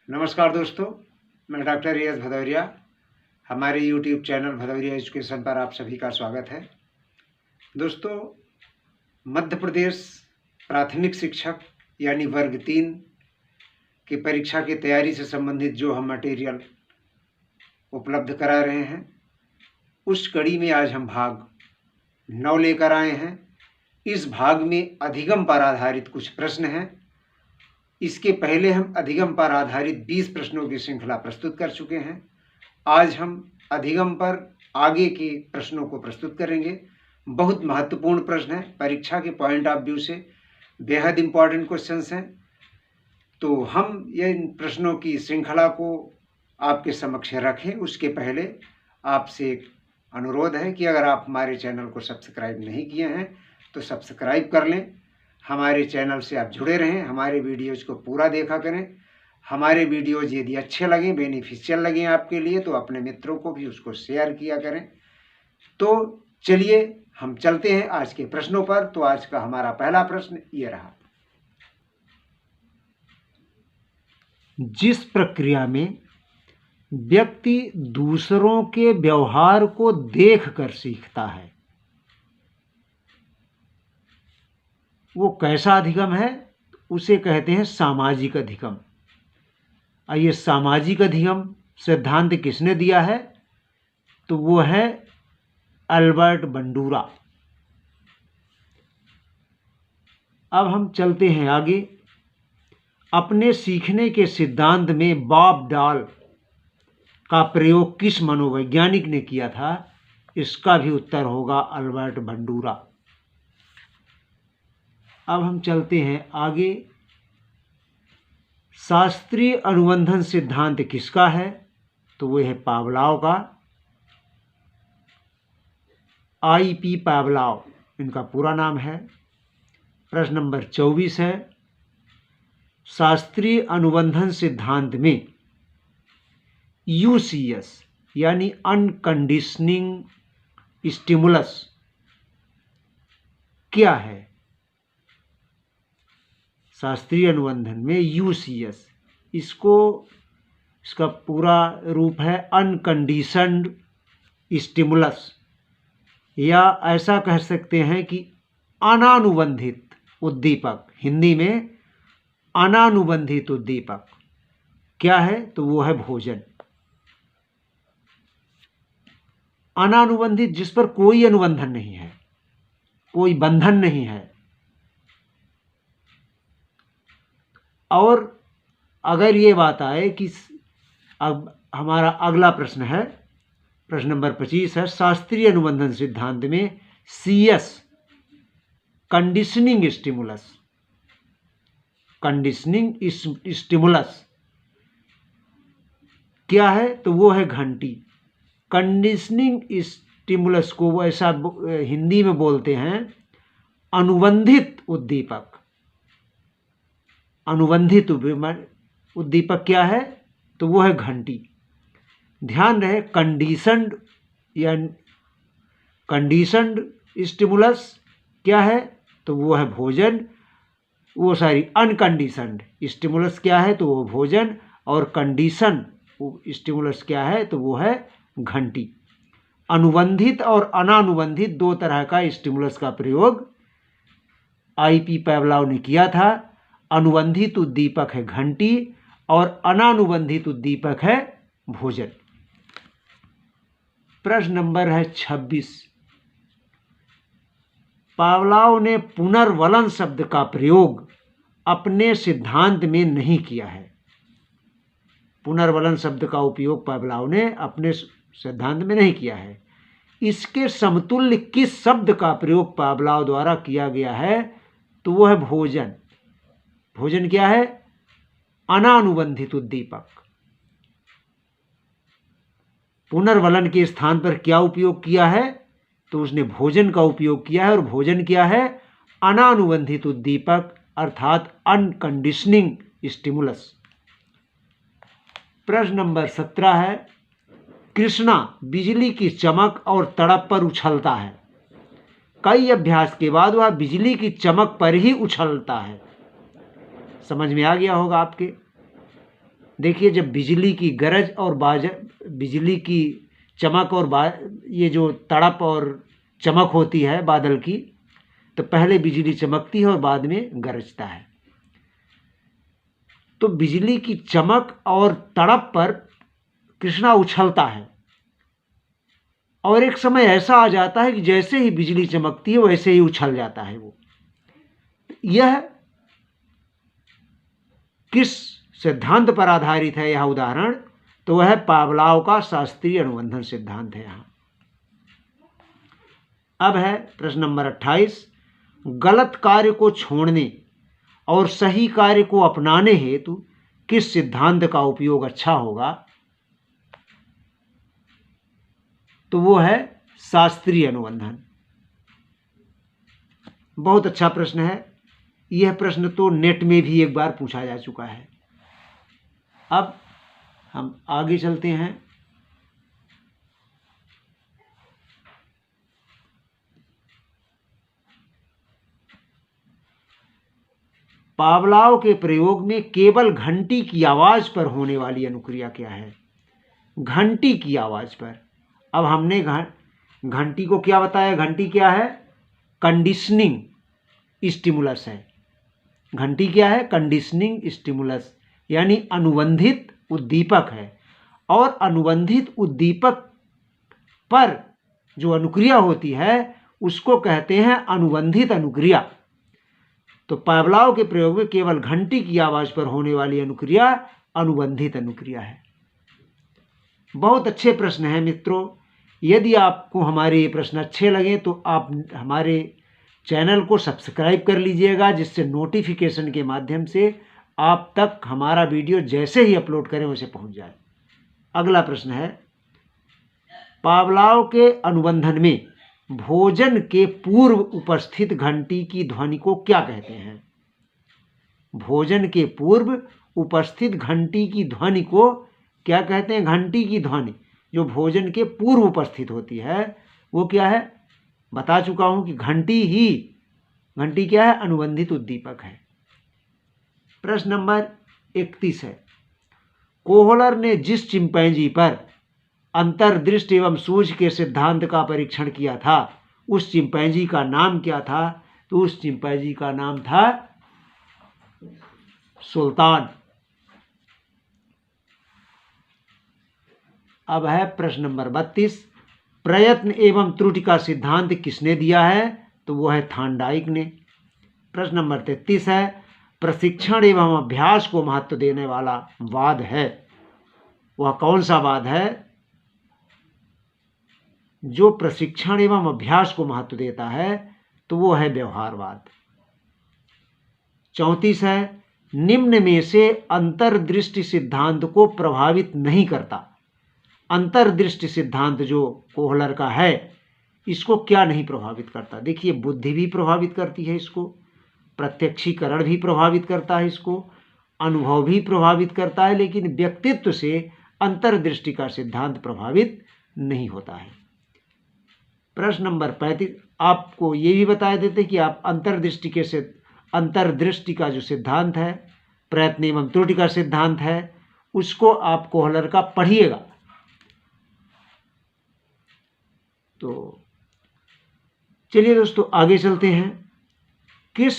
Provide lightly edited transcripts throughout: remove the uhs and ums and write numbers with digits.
नमस्कार दोस्तों, मैं डॉक्टर रियाज भदौरिया। हमारे यूट्यूब चैनल भदौरिया एजुकेशन पर आप सभी का स्वागत है। दोस्तों, मध्य प्रदेश प्राथमिक शिक्षक यानी वर्ग 3 की परीक्षा की तैयारी से संबंधित जो हम मटेरियल उपलब्ध करा रहे हैं, उस कड़ी में आज हम भाग 9 लेकर आए हैं। इस भाग में अधिगम पर आधारित कुछ प्रश्न हैं। इसके पहले हम अधिगम पर आधारित 20 प्रश्नों की श्रृंखला प्रस्तुत कर चुके हैं। आज हम अधिगम पर आगे के प्रश्नों को प्रस्तुत करेंगे। बहुत महत्वपूर्ण प्रश्न है, परीक्षा के पॉइंट ऑफ व्यू से बेहद इम्पॉर्टेंट क्वेश्चंस हैं। तो हम इन प्रश्नों की श्रृंखला को आपके समक्ष रखें, उसके पहले आपसे एक अनुरोध है कि अगर आप हमारे चैनल को सब्सक्राइब नहीं किए हैं तो सब्सक्राइब कर लें। हमारे चैनल से आप जुड़े रहें, हमारे वीडियोज़ को पूरा देखा करें। हमारे वीडियोज़ यदि अच्छे लगें, बेनिफिशियल लगें आपके लिए, तो अपने मित्रों को भी उसको शेयर किया करें। तो चलिए हम चलते हैं आज के प्रश्नों पर। तो आज का हमारा पहला प्रश्न ये रहा। जिस प्रक्रिया में व्यक्ति दूसरों के व्यवहार को देखकर सीखता है, वो कैसा अधिगम है? उसे कहते हैं सामाजिक अधिगम। ये सामाजिक अधिगम सिद्धांत किसने दिया है? तो वो है अल्बर्ट बंडूरा। अब हम चलते हैं आगे। अपने सीखने के सिद्धांत में बॉब डॉल का प्रयोग किस मनोवैज्ञानिक ने किया था? इसका भी उत्तर होगा अल्बर्ट बंडूरा। अब हम चलते हैं आगे। शास्त्रीय अनुबंधन सिद्धांत किसका है? तो वो है पावलाव का। I.P. पावलाव इनका पूरा नाम है। प्रश्न नंबर 24 है, शास्त्रीय अनुबंधन सिद्धांत में UCS यानी अनकंडीशनिंग स्टिमुलस क्या है? शास्त्रीय अनुबंधन में UCS, इसका पूरा रूप है अनकंडीशन्ड स्टिमुलस, या ऐसा कह सकते हैं कि अनानुबंधित उद्दीपक। हिंदी में अनानुबंधित उद्दीपक क्या है? तो वो है भोजन। अनानुबंधित जिस पर कोई अनुबंधन नहीं है, कोई बंधन नहीं है। और अगर ये बात आए कि अब हमारा अगला प्रश्न है, प्रश्न नंबर 25 है, शास्त्रीय अनुबंधन सिद्धांत में CS कंडीशनिंग स्टिमुलस क्या है? तो वो है घंटी। कंडीशनिंग स्टिमुलस को वो ऐसा हिंदी में बोलते हैं अनुबंधित उद्दीपक। अनुबंधित उद्दीपक क्या है? तो वो है घंटी। ध्यान रहे, कंडीशन्ड या कंडीशन्ड स्टिमुलस क्या है? तो वो है भोजन। अनकंडीशन्ड स्टिमुलस क्या है? तो वो भोजन। और कंडीशन स्टिमुलस क्या है? तो वो है घंटी। अनुबंधित और अनानुबंधित दो तरह का स्टिमुलस का प्रयोग I.P. पावलाव ने किया था। अनुबंधित उद्दीपक है घंटी और अनानुबंधित उद्दीपक है भोजन। प्रश्न नंबर है 26। पावलाव ने पुनर्वलन शब्द का प्रयोग अपने सिद्धांत में नहीं किया है। पुनर्वलन शब्द का उपयोग पावलाव ने अपने सिद्धांत में नहीं किया है। इसके समतुल्य किस शब्द का प्रयोग पावलाव द्वारा किया गया है? तो वो है भोजन। भोजन क्या है? अनानुबंधित उद्दीपक। पुनर्वलन के स्थान पर क्या उपयोग किया है? तो उसने भोजन का उपयोग किया है। और भोजन क्या है? अनानुबंधित उद्दीपक अर्थात अनकंडीशनिंग स्टिमुलस। प्रश्न नंबर 17 है, कृष्णा बिजली की चमक और तड़प पर उछलता है। कई अभ्यास के बाद वह बिजली की चमक पर ही उछलता है। समझ में आ गया होगा आपके। देखिए, जब बिजली की गरज और बिजली की चमक और ये जो तड़प और चमक होती है बादल की, तो पहले बिजली चमकती है और बाद में गरजता है। तो बिजली की चमक और तड़प पर कृष्णा उछलता है और एक समय ऐसा आ जाता है कि जैसे ही बिजली चमकती है वैसे ही उछल जाता है वो। यह किस सिद्धांत पर आधारित है यह उदाहरण? तो वह पावलोव का शास्त्रीय अनुबंधन सिद्धांत है। यहाँ अब है प्रश्न नंबर 28। गलत कार्य को छोड़ने और सही कार्य को अपनाने हेतु किस सिद्धांत का उपयोग अच्छा होगा? तो वो है शास्त्रीय अनुबंधन। बहुत अच्छा प्रश्न है। यह प्रश्न तो नेट में भी एक बार पूछा जा चुका है। अब हम आगे चलते हैं। पावलोव के प्रयोग में केवल घंटी की आवाज पर होने वाली अनुक्रिया क्या है? घंटी की आवाज पर। अब हमने घंटी को क्या बताया? घंटी क्या है? कंडीशनिंग स्टिमुलस है। घंटी क्या है? कंडीशनिंग स्टिमुलस, यानी अनुबंधित उद्दीपक है। और अनुबंधित उद्दीपक पर जो अनुक्रिया होती है उसको कहते हैं अनुबंधित अनुक्रिया। तो पावलोव के प्रयोग में केवल घंटी की आवाज पर होने वाली अनुक्रिया अनुबंधित अनुक्रिया है। बहुत अच्छे प्रश्न हैं मित्रों। यदि आपको हमारे ये प्रश्न अच्छे लगे तो आप हमारे चैनल को सब्सक्राइब कर लीजिएगा, जिससे नोटिफिकेशन के माध्यम से आप तक हमारा वीडियो जैसे ही अपलोड करें वैसे पहुंच जाए। अगला प्रश्न है, पावलोव के अनुबंधन में भोजन के पूर्व उपस्थित घंटी की ध्वनि को क्या कहते हैं? भोजन के पूर्व उपस्थित घंटी की ध्वनि को क्या कहते हैं? घंटी की ध्वनि जो भोजन के पूर्व उपस्थित होती है वो क्या है? बता चुका हूं कि घंटी क्या है? अनुबंधित उद्दीपक है। प्रश्न नंबर 31 है, कोहलर ने जिस चिंपैंजी पर अंतर्दृष्टि एवं सूझ के सिद्धांत का परीक्षण किया था उस चिंपैंजी का नाम क्या था? तो उस चिंपैंजी का नाम था सुल्तान। अब है प्रश्न नंबर 32, प्रयत्न एवं त्रुटि का सिद्धांत किसने दिया है? तो वो है थार्नडाइक ने। प्रश्न नंबर 33 है, प्रशिक्षण एवं अभ्यास को महत्व देने वाला वाद है, वह कौन सा वाद है? जो प्रशिक्षण एवं अभ्यास को महत्व देता है तो वो है व्यवहारवाद। 34 है, निम्न में से अंतर्दृष्टि सिद्धांत को प्रभावित नहीं करता। अंतर्दृष्टि सिद्धांत जो कोहलर का है इसको क्या नहीं प्रभावित करता? देखिए, बुद्धि भी प्रभावित करती है इसको, प्रत्यक्षीकरण भी प्रभावित करता है इसको, अनुभव भी प्रभावित करता है, लेकिन व्यक्तित्व से अंतर्दृष्टि का सिद्धांत प्रभावित नहीं होता है। प्रश्न नंबर 35, आपको ये भी बता देते कि आप अंतर्दृष्टि का जो सिद्धांत है, प्रयत्न एवं त्रुटि का सिद्धांत है, उसको आप कोहलर का पढ़िएगा। तो चलिए दोस्तों आगे चलते हैं। किस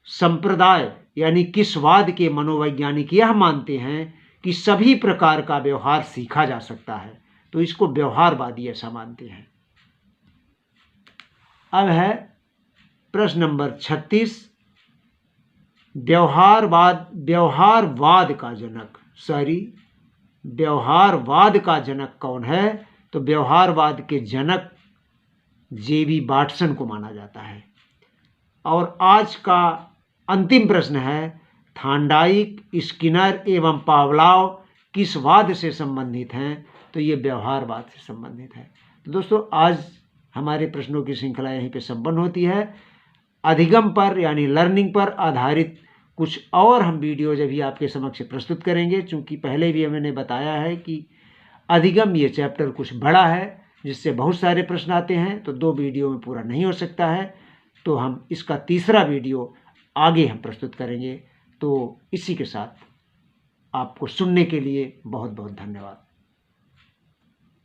संप्रदाय यानी किस वाद के मनोवैज्ञानिक यह मानते हैं कि सभी प्रकार का व्यवहार सीखा जा सकता है? तो इसको व्यवहारवादी ऐसा मानते हैं। अब है प्रश्न नंबर 36, व्यवहारवाद का जनक कौन है? तो व्यवहारवाद के जनक जेबी वाटसन को माना जाता है। और आज का अंतिम प्रश्न है, थार्नडाइक, स्किनर एवं पावलोव किस वाद से संबंधित हैं? तो ये व्यवहारवाद से संबंधित है। तो दोस्तों आज हमारे प्रश्नों की श्रृंखला यहीं पे संपन्न होती है। अधिगम पर यानी लर्निंग पर आधारित कुछ और हम वीडियोज अभी आपके समक्ष प्रस्तुत करेंगे, चूँकि पहले भी मैंने बताया है कि अधिगम ये चैप्टर कुछ बड़ा है जिससे बहुत सारे प्रश्न आते हैं, तो 2 वीडियो में पूरा नहीं हो सकता है। तो हम इसका तीसरा वीडियो आगे हम प्रस्तुत करेंगे। तो इसी के साथ आपको सुनने के लिए बहुत बहुत धन्यवाद।